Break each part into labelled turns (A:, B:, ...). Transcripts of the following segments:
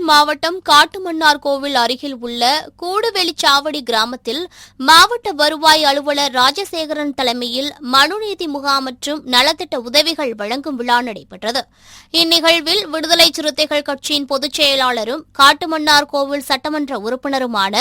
A: மாவட்டம் காட்டுமன்னார்கோவில் அருகில் உள்ள கூடுவெளிச்சாவடி கிராமத்தில் மாவட்ட வருவாய் அலுவலர் ராஜசேகரன் தலைமையில் மனுநீதி முகாம் மற்றும் நலத்திட்ட உதவிகள் வழங்கும் விழா நடைபெற்றது. இந்நிகழ்வில் விடுதலை சிறுத்தைகள் கட்சியின் பொதுச் செயலாளரும் காட்டுமன்னார்கோவில் சட்டமன்ற உறுப்பினருமான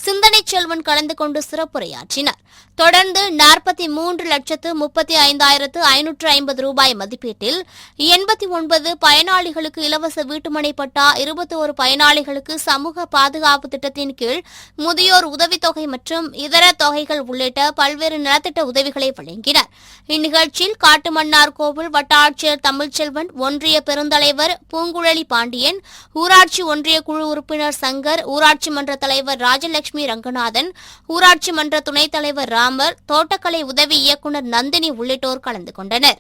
A: சிந்தனை செல்வன் கலந்து கொண்டு சிறப்புரையாற்றினார். தொடர்ந்து 43,35,550 ரூபாய் மதிப்பீட்டில் 89 பயனாளிகளுக்கு இலவச வீட்டுமனை பட்டா, 21 பயனாளிகளுக்கு சமூக பாதுகாப்பு திட்டத்தின் கீழ் முதியோர் உதவித்தொகை மற்றும் இதர தொகைகள் உள்ளிட்ட பல்வேறு நலத்திட்ட உதவிகளை வழங்கினர். இந்நிகழ்ச்சியில் காட்டுமன்னார்கோவில் வட்டாட்சியர் தமிழ்ச்செல்வன், ஒன்றிய பெருந்தலைவர் பூங்குழலி பாண்டியன், ஊராட்சி ஒன்றிய குழு உறுப்பினர் சங்கர், ஊராட்சி மன்ற தலைவர் ராஜலட்சுமி ரங்கநாதன், ஊராட்சி மன்ற துணைத் தலைவர் ராமர், தோட்டக்கலை உதவி இயக்குநர் நந்தினி உள்ளிட்டோர் கலந்து கொண்டனர்.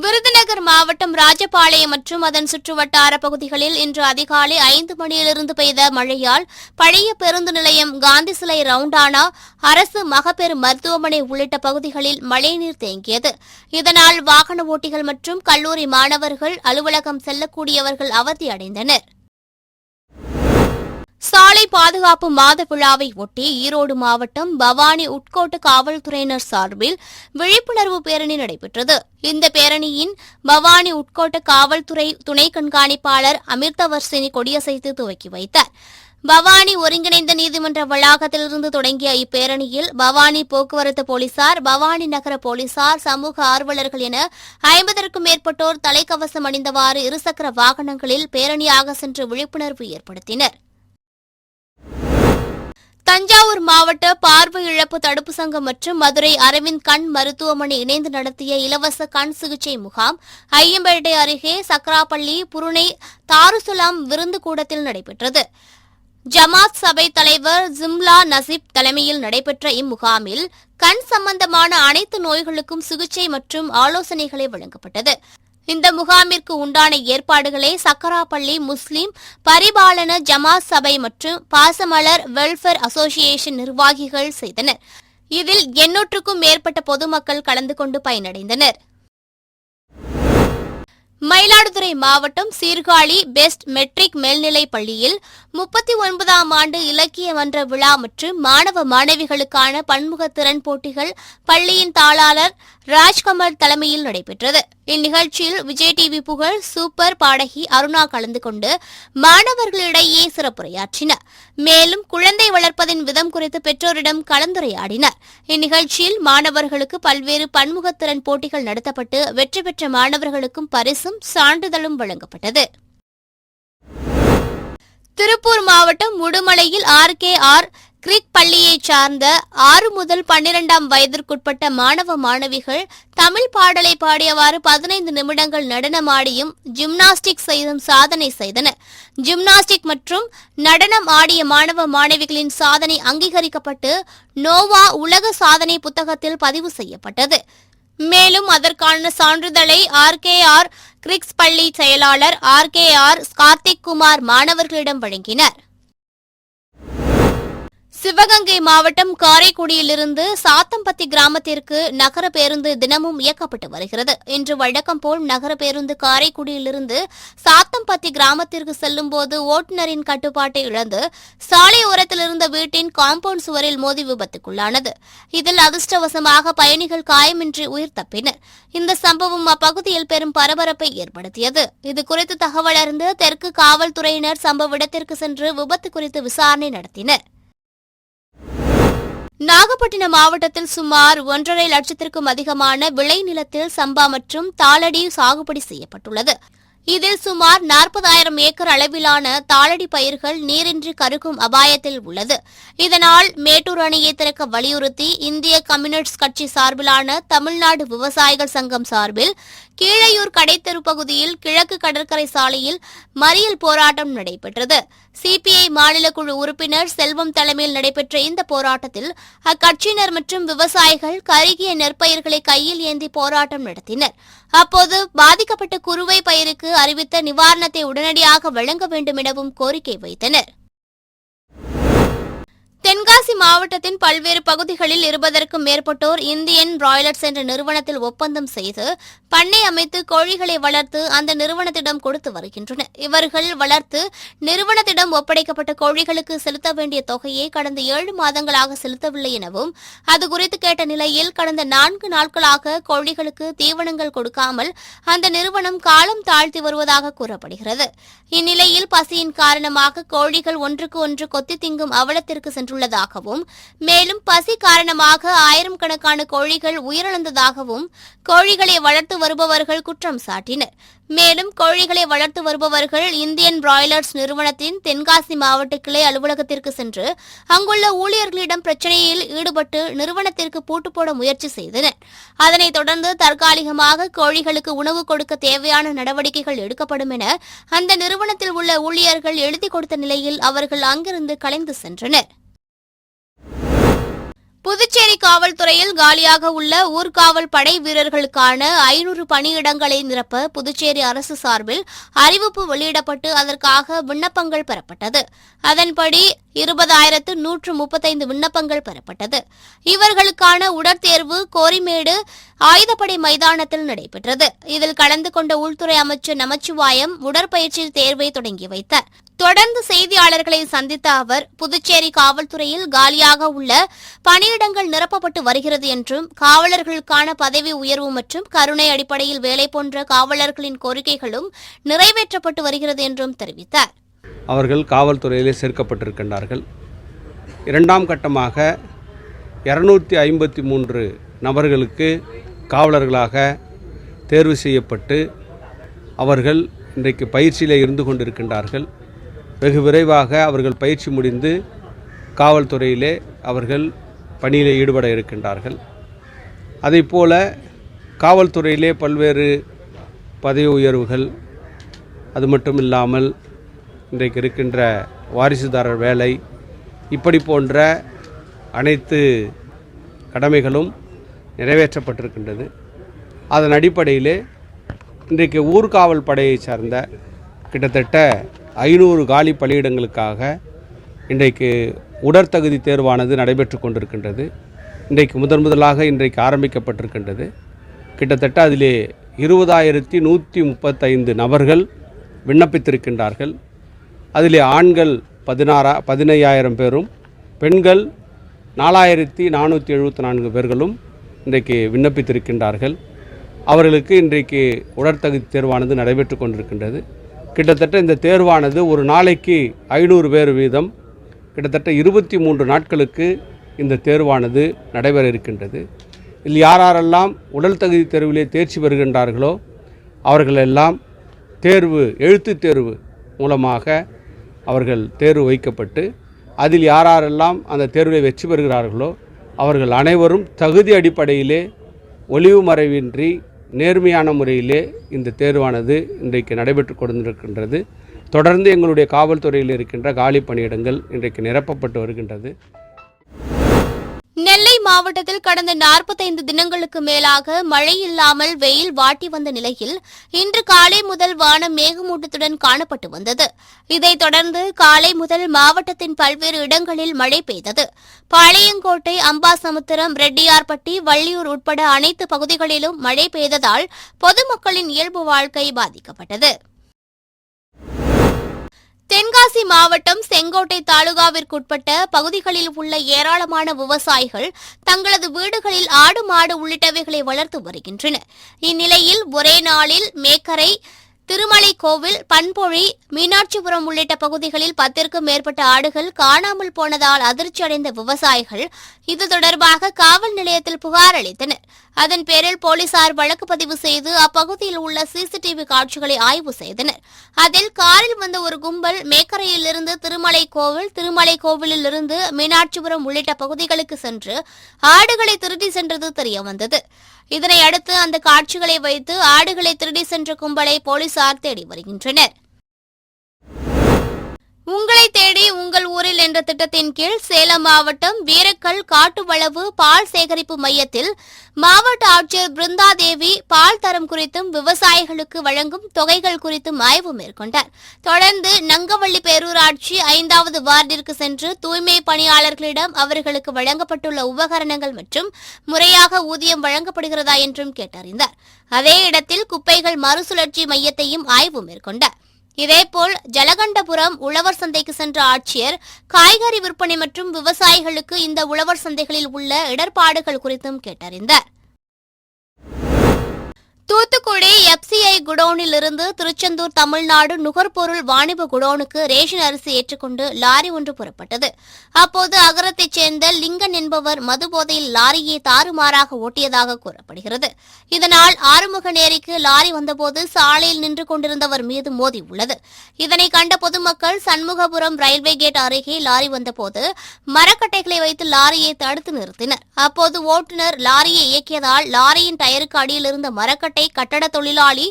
A: விருதுநகர் மாவட்டம் ராஜபாளையம் மற்றும் அதன் சுற்றுவட்டார பகுதிகளில் இன்று அதிகாலை 5 மணியிலிருந்து பெய்த மழையால் பழைய பேருந்து நிலையம், காந்தி சிலை, ரவுண்டானா, அரசு மகப்பேறு மருத்துவமனை உள்ளிட்ட பகுதிகளில் மழைநீர் தேங்கியது. இதனால் வாகன ஓட்டிகள் மற்றும் கல்லூரி மாணவர்கள் அலுவலகம் செல்லக்கூடியவர்கள் அவதியடைந்தனர். சாலை பாதுகாப்பு மாத விழாவை ஒட்டி ஈரோடு மாவட்டம் பவானி உட்கோட்ட காவல்துறையினர் சார்பில் விழிப்புணர்வு பேரணி நடைபெற்றது. இந்த பேரணியின் பவானி உட்கோட்ட காவல்துறை துணை கண்காணிப்பாளர் அமிர்தவர்ஷினி கொடியசைத்து துவக்கி வைத்தார். பவானி ஒருங்கிணைந்த நீதிமன்ற வளாகத்திலிருந்து தொடங்கிய இப்பேரணியில் பவானி போக்குவரத்து போலீசார், பவானி நகர போலீசார், சமூக ஆர்வலர்கள் என 50க்கும் மேற்பட்டோர் தலைக்கவசம் அணிந்தவாறு இருசக்கர வாகனங்களில் பேரணியாக சென்று விழிப்புணர்வு ஏற்படுத்தினர். தஞ்சாவூர் மாவட்ட பார்வை இழப்பு தடுப்பு சங்கம் மற்றும் மதுரை அரவிந்த் கண் மருத்துவமனை இணைந்து நடத்திய இலவச கண் சிகிச்சை முகாம் ஐயம்பேட்டை அருகே சக்கராப்பள்ளி புருணை தாருசுலாம் விருந்து கூடத்தில் நடைபெற்றது. ஜமாத் சபை தலைவர் ஜிம்லா நசீப் தலைமையில் நடைபெற்ற இம்முகாமில் கண் சம்பந்தமான அனைத்து நோய்களுக்கும் சிகிச்சை மற்றும் ஆலோசனைகளை வழங்கப்பட்டது. இந்த முகாமிற்கு உண்டான ஏற்பாடுகளை சக்கராப்பள்ளி முஸ்லிம் பரிபாலன ஜமாத் சபை மற்றும் பாசமலர் வெல்ஃபேர் அசோசியேஷன் நிர்வாகிகள் செய்தனர். இதில் 800க்கும் மேற்பட்ட பொதுமக்கள் கலந்து கொண்டு பயனடைந்தனர். மயிலாடுதுறை மாவட்டம் சீர்காழி பெஸ்ட் மெட்ரிக் மேல்நிலைப் பள்ளியில் 39ஆம் ஆண்டு இலக்கிய மன்ற விழா மற்றும் மாணவ மாணவிகளுக்கான பன்முக திறன் போட்டிகள் பள்ளியின் தாளாளர் ராஜ்கமல் தலைமையில் நடைபெற்றது. இந்நிகழ்ச்சியில் விஜய் டிவி புகழ் சூப்பர் பாடகி அருணா கலந்து கொண்டு மாணவர்களிடையே சிறப்புரையாற்றினார். மேலும் குழந்தை வளர்ப்பதின் விதம் குறித்து பெற்றோரிடம் கலந்துரையாடினார். இந்நிகழ்ச்சியில் மாணவர்களுக்கு பல்வேறு பன்முகத்திறன் போட்டிகள் நடத்தப்பட்டு வெற்றி பெற்ற மாணவர்களுக்கும் பரிசும் சான்றிதழும் வழங்கப்பட்டது. திருப்பூர் மாவட்டம் உடுமலையில் RKR கிரிக் பள்ளியைச் சார்ந்த 6 முதல் 12ஆம் வயதிற்குட்பட்ட மாணவ மாணவிகள் தமிழ் பாடலை பாடியவாறு 15 நிமிடங்கள் நடனமாடியும் ஜிம்னாஸ்டிக் செய்தும் சாதனை செய்தனர். ஜிம்னாஸ்டிக் மற்றும் நடனம் ஆடிய மாணவ மாணவிகளின் சாதனை அங்கீகரிக்கப்பட்டு நோவா உலக சாதனை புத்தகத்தில் பதிவு செய்யப்பட்டது. மேலும் அதற்கான சான்றிதழை RKR கிரிக்ஸ் பள்ளி செயலாளர் RKR கார்த்திக் குமார் மாணவர்களிடம் வழங்கினார். சிவகங்கை மாவட்டம் காரைக்குடியிலிருந்து சாத்தம்பத்தி கிராமத்திற்கு நகர பேருந்து தினமும் இயக்கப்பட்டு வருகிறது. இன்று வழக்கம் போல் நகர பேருந்து காரைக்குடியிலிருந்து சாத்தம்பத்தி கிராமத்திற்கு செல்லும் போது ஓட்டுநரின் கட்டுப்பாட்டை இழந்து சாலை ஓரத்தில் இருந்த வீட்டின் காம்பவுண்ட் சுவரில் மோதி விபத்துக்குள்ளானது. இதில் அதிர்ஷ்டவசமாக பயணிகள் காயமின்றி உயிர் தப்பினர். இந்த சம்பவம் அப்பகுதியில் பெரும் பரபரப்பை ஏற்படுத்தியது. இதுகுறித்து தகவல் அறிந்து தெற்கு காவல்துறையினர் சம்பவ இடத்திற்கு சென்று விபத்து குறித்து விசாரணை நடத்தினர். நாகப்பட்டினம் மாவட்டத்தில் சுமார் 1.5 லட்சத்திற்கும் அதிகமான விளை நிலத்தில் சம்பா மற்றும் தாளடி சாகுபடி செய்யப்பட்டுள்ளது. இதில் சுமார் 40,000 ஏக்கர் அளவிலான தாளடி பயிர்கள் நீரின்றி கருகும் அபாயத்தில் உள்ளது. இதனால் மேட்டூர் அணையை திறக்க வலியுறுத்தி இந்திய கம்யூனிஸ்ட் கட்சி சார்பிலான தமிழ்நாடு விவசாயிகள் சங்கம் சார்பில் கீழையூர் கடைத்தெரு பகுதியில் கிழக்கு கடற்கரை சாலையில் மறியல் போராட்டம் நடைபெற்றது. சிபிஐ மாநில குழு உறுப்பினர் செல்வம் தலைமையில் நடைபெற்ற இந்த போராட்டத்தில் அக்கட்சியினர் மற்றும் விவசாயிகள் கருகிய நெற்பயிர்களை கையில் ஏந்தி போராட்டம் நடத்தினர். அப்போது பாதிக்கப்பட்ட குறுவை பயிருக்கு அறிவித்த நிவாரணத்தை உடனடியாக வழங்க வேண்டும் எனவும் கோரிக்கை வைத்தனர். தென்காசி மாவட்டத்தின் பல்வேறு பகுதிகளில் 20க்கும் மேற்பட்டோர் இந்தியன் பிராய்லர்ஸ் என்ற நிறுவனத்தில் ஒப்பந்தம் செய்து பண்ணை அமைத்து கோழிகளை வளர்த்து அந்த நிறுவனத்திடம் கொடுத்து வருகின்றனர். இவர்கள் வளர்த்து நிறுவனத்திடம் ஒப்படைக்கப்பட்ட கோழிகளுக்கு செலுத்த வேண்டிய தொகையை கடந்த 7 மாதங்களாக செலுத்தவில்லை எனவும், அது குறித்து கேட்ட நிலையில் கடந்த 4 நாட்களாக கோழிகளுக்கு தீவனங்கள் கொடுக்காமல் அந்த நிறுவனம் காலம் தாழ்த்தி வருவதாக கூறப்படுகிறது. இந்நிலையில் பசியின் காரணமாக கோழிகள் ஒன்றுக்கு ஒன்று கொத்தி திங்கும் அவலத்திற்கு சென்றுள்ளதாகவும், மேலும் பசி காரணமாக 1000 கணக்கான கோழிகள் உயிரிழந்ததாகவும் கோழிகளை வளர்த்து வருபவர்கள் குற்றம் சாட்டினர். மேலும் கோழிகளை வளர்த்து வருபவர்கள் இந்தியன் பிராய்லர்ஸ் நிறுவனத்தின் தென்காசி மாவட்ட கிளை அலுவலகத்திற்கு சென்று அங்குள்ள ஊழியர்களிடம் பிரச்சனையில் ஈடுபட்டு நிறுவனத்திற்கு பூட்டு போட முயற்சி செய்தனர். அதனைத் தொடர்ந்து தற்காலிகமாக கோழிகளுக்கு உணவு கொடுக்க தேவையான நடவடிக்கைகள் எடுக்கப்படும் என அந்த நிறுவனத்தில் உள்ள ஊழியர்கள் எழுதி கொடுத்த நிலையில் அவர்கள் அங்கிருந்து கலைந்து சென்றனர். புதுச்சேரி காவல்துறையில் காலியாக உள்ள ஊர்காவல் படை வீரர்களுக்கான 500 பணியிடங்களை நிரப்ப புதுச்சேரி அரசு சார்பில் அறிவிப்பு வெளியிடப்பட்டு அதற்காக விண்ணப்பங்கள் பெறப்பட்டது. அதன்படி 20,135 விண்ணப்பங்கள் பெறப்பட்டது. இவர்களுக்கான உடற்தேர்வு கோரிமேடு ஆயுதப்படை மைதானத்தில் நடைபெற்றது. இதில் கலந்து கொண்ட உள்துறை அமைச்சர் நமச்சிவாயம் உடற்பயிற்சி தேர்வை தொடங்கி வைத்தார். தொடர்ந்து செய்தியாளர்களை சந்தித்த அவர், புதுச்சேரி காவல்துறையில் காலியாக உள்ள பணியிடங்கள் நிரப்பப்பட்டு வருகிறது என்றும், காவலர்களுக்கான பதவி உயர்வு மற்றும் கருணை அடிப்படையில் வேலை போன்ற காவலர்களின் கோரிக்கைகளும் நிறைவேற்றப்பட்டு வருகிறது என்றும் தெரிவித்தார்.
B: அவர்கள் காவல்துறையிலே சேர்க்கப்பட்டிருக்கின்றார்கள். 2ஆம் கட்டமாக 253 நபர்களுக்கு காவலர்களாக தேர்வு செய்யப்பட்டு அவர்கள் இன்றைக்கு பயிற்சியில் இருந்து கொண்டிருக்கின்றார்கள். வெகு விரைவாக அவர்கள் பயிற்சி முடிந்து காவல்துறையிலே அவர்கள் பணியில் ஈடுபட இருக்கின்றார்கள். அதைப்போல காவல்துறையிலே பல்வேறு பதவி உயர்வுகள், அது மட்டும் இல்லாமல் இன்றைக்கு இருக்கின்ற வாரிசுதாரர் வேலை, இப்படி போன்ற அனைத்து கடமைகளும் நிறைவேற்றப்பட்டிருக்கின்றது. அதன் அடிப்படையிலே இன்றைக்கு ஊர்காவல் படையை சார்ந்த கிட்டத்தட்ட 500 காலி பணியிடங்களுக்காக இன்றைக்கு உடற்தகுதி தேர்வானது நடைபெற்று கொண்டிருக்கின்றது. இன்றைக்கு முதலாக இன்றைக்கு ஆரம்பிக்கப்பட்டிருக்கின்றது. கிட்டத்தட்ட அதிலே 20,135 நபர்கள் விண்ணப்பித்திருக்கின்றார்கள். அதிலே ஆண்கள் 15,000 பேரும், பெண்கள் 4,474 பேர்களும் இன்றைக்கு விண்ணப்பித்திருக்கின்றார்கள். அவர்களுக்கு இன்றைக்கு உடற்தகுதி தேர்வானது நடைபெற்று கொண்டிருக்கின்றது. கிட்டத்தட்ட இந்த தேர்வானது ஒரு நாளைக்கு 500 பேர் வீதம் கிட்டத்தட்ட 23 நாட்களுக்கு இந்த தேர்வானது நடைபெற இருக்கின்றது. இதில் யாரெல்லாம் உடல் தகுதி தேர்விலே தேர்ச்சி பெறுகின்றார்களோ அவர்களெல்லாம் எழுத்து தேர்வு மூலமாக அவர்கள் தேர்வு வைக்கப்பட்டு அதில் யாரெல்லாம் அந்த தேர்வில் வெற்றி பெறுகிறார்களோ அவர்கள் அனைவரும் தகுதி அடிப்படையிலே ஒளிவு மறைவின்றி நேர்மையான முறையிலே இந்த தேர்வானது இன்றைக்கு நடைபெற்று கொண்டிருக்கின்றது. தொடர்ந்து எங்களுடைய காவல்துறையில் இருக்கின்ற காலி பணியிடங்கள் இன்றைக்கு நிரப்பப்பட்டு வருகின்றது.
A: நெல்லை மாவட்டத்தில் கடந்த 45 தினங்களுக்கு மேலாக மழை இல்லாமல் வெயில் வாட்டி வந்த நிலையில் இன்று காலை முதல் வானம் மேகமூட்டத்துடன் காணப்பட்டு வந்தது. இதைத் தொடர்ந்து காலை முதல் மாவட்டத்தின் பல்வேறு இடங்களில் மழை பெய்தது. பாளையங்கோட்டை, அம்பாசமுத்திரம், ரெட்டியார்பட்டி, வள்ளியூர் உட்பட அனைத்து பகுதிகளிலும் மழை பெய்ததால் பொதுமக்களின் இயல்பு வாழ்க்கை பாதிக்கப்பட்டது. தென்காசி மாவட்டம் செங்கோட்டை தாலுகாவிற்குட்பட்ட பகுதிகளில் உள்ள ஏராளமான விவசாயிகள் தங்களது வீடுகளில் ஆடு, மாடு உள்ளிட்டவைகளை வளர்த்து வருகின்றனர். இந்நிலையில் ஒரே நாளில் மேக்கரை, திருமலை கோவில், பண்பொழி, மீனாட்சிபுரம் உள்ளிட்ட பகுதிகளில் 10க்கும் மேற்பட்ட ஆடுகள் காணாமல் போனதால் அதிர்ச்சியடைந்த விவசாயிகள் இது தொடர்பாக காவல் நிலையத்தில் புகார் அளித்தனர். அதன் பேரில் போலீசார் வழக்கு பதிவு செய்து அப்பகுதியில் உள்ள சிசிடிவி காட்சிகளை ஆய்வு செய்தனர். அதில் காரில் வந்த ஒரு கும்பல் மேக்கரையிலிருந்து திருமலை கோவிலில் இருந்து மீனாட்சிபுரம் உள்ளிட்ட பகுதிகளுக்கு சென்று ஆடுகளை திருடி சென்றது தெரியவந்தது. இதனை அடுத்து அந்த காட்சிகளை வைத்து ஆடுகளை திருடி சென்ற கும்பலை போலீசார் தேடி வருகின்றனர். உங்களை தேடி உங்கள் ஊரில் என்ற திட்டத்தின் கீழ் சேலம் மாவட்டம் வீரக்கல் காட்டுவளவு பால் சேகரிப்பு மையத்தில் மாவட்ட ஆட்சியர் பிருந்தாதேவி பால் தரம் குறித்தும் விவசாயிகளுக்கு வழங்கும் தொகைகள் குறித்தும் ஆய்வு மேற்கொண்டார். தொடர்ந்து நங்கவள்ளி பேரூராட்சி 5வது வார்டிற்கு சென்று தூய்மை பணியாளர்களிடம் அவர்களுக்கு வழங்கப்பட்டுள்ள உபகரணங்கள் மற்றும் முறையாக ஊதியம் வழங்கப்படுகிறதா என்றும் கேட்டறிந்தார். அதே இடத்தில் குப்பைகள் மறுசுழற்சி மையத்தையும் ஆய்வு மேற்கொண்டார். இதேபோல் ஜலகண்டபுரம் உழவர் சந்தைக்கு சென்ற ஆட்சியர் காய்கறி விற்பனை மற்றும் விவசாயிகளுக்கு இந்த உழவர் சந்தைகளில் உள்ள இடர்பாடுகள் குறித்தும் கேட்டறிந்தார். தூத்துக்குடி எஃப்சிஐ குடோனில் இருந்து திருச்செந்தூர் தமிழ்நாடு நுகர்பொருள் வாணிப குடோனுக்கு ரேஷன் அரிசி ஏற்றுக்கொண்டு லாரி ஒன்று புறப்பட்டது. அப்போது அகரத்தைச் சேர்ந்த லிங்கன் என்பவர் மதுபோதையில் லாரியை தாறுமாறாக ஓட்டியதாக கூறப்படுகிறது. இதனால் ஆறுமுகநேரிக்கு லாரி வந்தபோது சாலையில் நின்று கொண்டிருந்தவர் மீது மோதியுள்ளது. இதனை கண்ட பொதுமக்கள் சண்முகபுரம் ரயில்வே கேட் அருகே லாரி வந்தபோது மரக்கட்டைகளை வைத்து லாரியை தடுத்து நிறுத்தினர். அப்போது ஓட்டுநர் லாரியை இயக்கியதால் லாரியின் டயருக்கு அடியில் இருந்த மரக்கட்டை கட்டட தொழிலாளி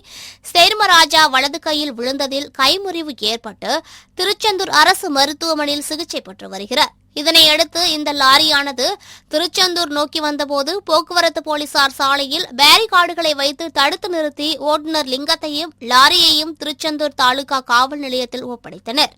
A: சேர்மராஜா வலது கையில் விழுந்ததில் கைமுறிவு ஏற்பட்டு திருச்செந்தூர் அரசு மருத்துவமனையில் சிகிச்சை பெற்று வருகிறார். இதனையடுத்து இந்த லாரியானது திருச்செந்தூர் நோக்கி வந்தபோது போக்குவரத்து போலீசார் சாலையில் பேரிகார்டுகளை வைத்து தடுத்து நிறுத்தி ஓட்டுநர் லிங்கத்தையும் லாரியையும் திருச்செந்தூர் தாலுகா காவல் நிலையத்தில் ஒப்படைத்தனர்.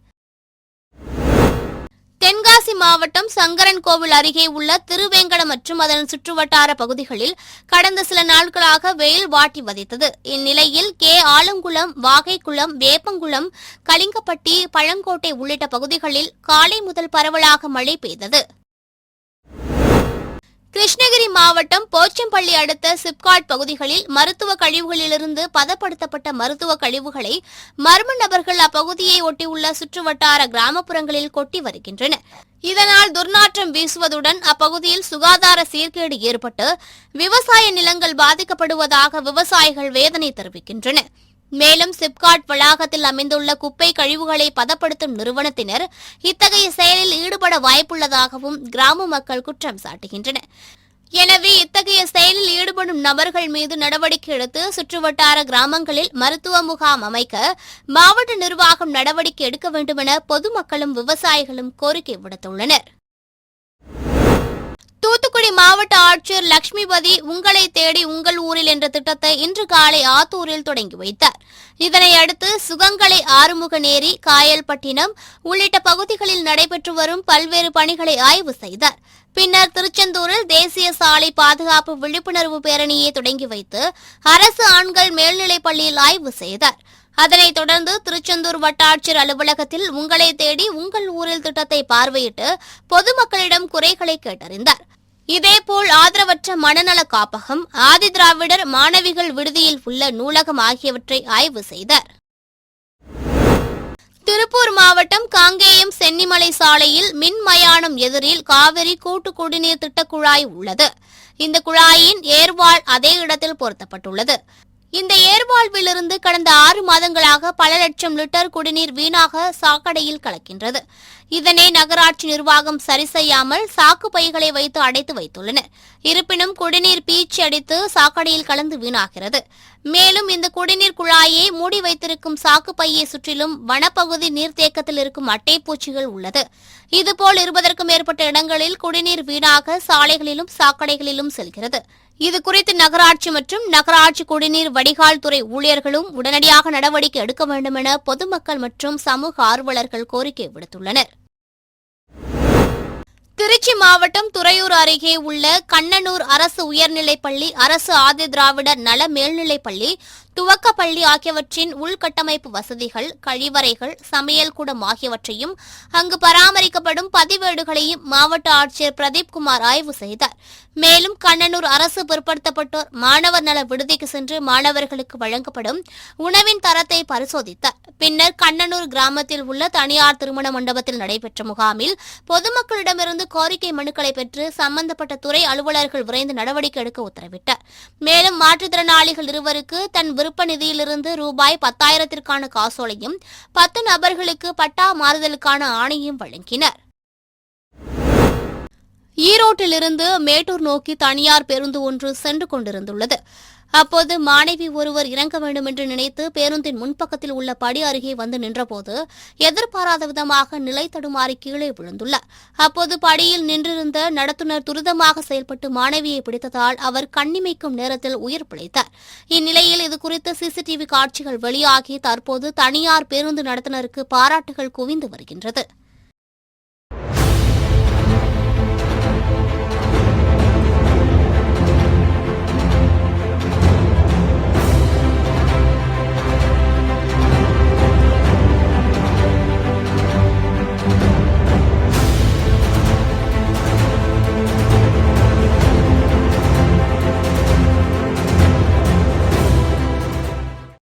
A: தென்காசி மாவட்டம் சங்கரன் கோவில் அருகே உள்ள திருவேங்கடம் மற்றும் அதன் சுற்றுவட்டார பகுதிகளில் கடந்த சில நாட்களாக வெயில் வாட்டி வதைத்தது. இந்நிலையில் ஆலங்குளம், வாகைக்குளம், வேப்பங்குளம், கலிங்கப்பட்டி, பழங்கோட்டை உள்ளிட்ட பகுதிகளில் காலை முதல் பரவலாக மழை பெய்தது. கிருஷ்ணகிரி மாவட்டம் போச்சம்பள்ளி அடுத்த சிப்காட் பகுதிகளில் மருத்துவ கழிவுகளிலிருந்து பதப்படுத்தப்பட்ட மருத்துவ கழிவுகளை மர்ம நபர்கள் அப்பகுதியை ஒட்டியுள்ள சுற்றுவட்டார கிராமப்புறங்களில் கொட்டி வருகின்றனர். இதனால் துர்நாற்றம் வீசுவதுடன் அப்பகுதியில் சுகாதார சீர்கேடு ஏற்பட்டு விவசாய நிலங்கள் பாதிக்கப்படுவதாக விவசாயிகள் வேதனை தெரிவிக்கின்றனர். மேலும் சிப்காட் வளாகத்தில் அமைந்துள்ள குப்பை கழிவுகளை பதப்படுத்தும் நிறுவனத்தினர் இத்தகைய செயலில் ஈடுபட வாய்ப்புள்ளதாகவும் கிராம மக்கள் குற்றம் சாட்டுகின்றனர். எனவே இத்தகைய செயலில் ஈடுபடும் நபர்கள் மீது நடவடிக்கை எடுத்து சுற்றுவட்டார கிராமங்களில் மருத்துவ முகாம் அமைக்க மாவட்ட நிர்வாகம் நடவடிக்கை எடுக்க வேண்டுமென பொதுமக்களும் விவசாயிகளும் கோரிக்கை விடுத்துள்ளனர். தூத்துக்குடி மாவட்ட ஆட்சியர் லட்சுமிபதி உங்களை தேடி உங்கள் ஊரில் என்ற திட்டத்தை இன்று காலை ஆத்தூரில் தொடங்கி வைத்தார். இதனையடுத்து சுகங்களை ஆறுமுகநேரி, காயல்பட்டினம் உள்ளிட்ட பகுதிகளில் நடைபெற்று வரும் பல்வேறு பணிகளை ஆய்வு செய்தார். பின்னர் திருச்செந்தூரில் தேசிய சாலை பாதுகாப்பு விழிப்புணர்வு பேரணியை தொடங்கி வைத்து அரசு ஆண்கள் மேல்நிலைப் பள்ளியில் ஆய்வு செய்தார். அதனைத் தொடர்ந்து திருச்செந்தூர் வட்டாட்சியர் அலுவலகத்தில் உங்களை தேடி உங்கள் ஊரில் திட்டத்தை பார்வையிட்டு பொதுமக்களிடம் குறைகளை கேட்டறிந்தார். இதேபோல் ஆதரவற்ற மனநல காப்பகம், ஆதிதிராவிடர் மாணவிகள் விடுதியில் உள்ள நூலகம் ஆகியவற்றை ஆய்வு செய்தார். திருப்பூர் மாவட்டம் காங்கேயம் சென்னிமலை சாலையில் மின் மயானம் எதிரில் காவிரி கூட்டு குடிநீர் திட்ட குழாய் உள்ளது. இந்த குழாயின் ஏர்வால் அதே இடத்தில் பொருத்தப்பட்டுள்ளது. இந்த ஏர்வால்விலிருந்து கடந்த 6 மாதங்களாக பல லட்சம் லிட்டர் குடிநீர் வீணாக சாக்கடையில் கலக்கின்றது. இதனை நகராட்சி நிர்வாகம் சரி செய்யாமல் சாக்கு பைகளை வைத்து அடைத்து வைத்துள்ளனர். இருப்பினும் குடிநீர் பீச்சி அடித்து சாக்கடையில் கலந்து வீணாகிறது. மேலும் இந்த குடிநீர் குழாயை மூடி வைத்திருக்கும் சாக்கு பையை சுற்றிலும் வனப்பகுதி நீர்த்தேக்கத்தில் இருக்கும் அட்டைப்பூச்சிகள் உள்ளது. இதுபோல் 20க்கும் மேற்பட்ட இடங்களில் குடிநீர் வீணாக சாலைகளிலும் சாக்கடைகளிலும் செல்கிறது. இதுகுறித்து நகராட்சி மற்றும் நகராட்சி குடிநீர் வடிகால் துறை ஊழியர்களும் உடனடியாக நடவடிக்கை எடுக்க வேண்டும் என பொதுமக்கள் மற்றும் சமூக ஆர்வலர்கள் கோரிக்கை விடுத்துள்ளனர். திருச்சி மாவட்டம் துறையூர் அருகே உள்ள கண்ணனூர் அரசு உயர்நிலைப்பள்ளி, அரசு ஆதிதிராவிடர் நல மேல்நிலைப்பள்ளி, துவக்கப்பள்ளி ஆகியவற்றின் உள்கட்டமைப்பு வசதிகள், கழிவறைகள், சமையல் கூடம் ஆகியவற்றையும் அங்கு பராமரிக்கப்படும் பதிவேடுகளையும் மாவட்ட ஆட்சியர் பிரதீப்குமார் ஆய்வு செய்தார். மேலும் கண்ணனூர் அரசு பிற்படுத்தப்பட்டோர் மாணவர் நல விடுதிக்கு சென்று மாணவர்களுக்கு வழங்கப்படும் உணவின் தரத்தை பரிசோதித்தார். பின்னர் கண்ணனூர் கிராமத்தில் உள்ள தனியார் திருமண மண்டபத்தில் நடைபெற்ற முகாமில் பொதுமக்களிடமிருந்து கோரிக்கை மனுக்களை பெற்று சம்பந்தப்பட்ட துறை அலுவலர்கள் விரைந்து நடவடிக்கை எடுக்க உத்தரவிட்டார். மேலும் மாற்றுத்திறனாளிகள் இருவருக்கு தன் விருப்ப நிதியிலிருந்து ரூபாய் 10,000ற்கான காசோலையும் 10 நபர்களுக்கு பட்டா மாறுதலுக்கான ஆணையும் வழங்கினர். ஈரோட்டிலிருந்து மேட்டூர் நோக்கி தனியார் பேருந்து ஒன்று சென்று கொண்டிருந்துள்ளது. அப்போது மாணவி ஒருவர் இறங்க வேண்டும் என்று நினைத்து பேருந்தின் முன்பக்கத்தில் உள்ள படி அருகே வந்து நின்றபோது எதிர்பாராத விதமாக நிலை தடுமாறி கீழே விழுந்துள்ளார். அப்போது படியில் நின்றிருந்த நடத்துனர் துரிதமாக செயல்பட்டு மாணவியை பிடித்ததால் அவர் கண்ணிமைக்கும் நேரத்தில் உயிர் பிழைத்தார். இந்நிலையில் இதுகுறித்து சிசிடிவி காட்சிகள் வெளியாகி தற்போது தனியார் பேருந்து நடத்துனருக்கு பாராட்டுகள் குவிந்து வருகின்றது.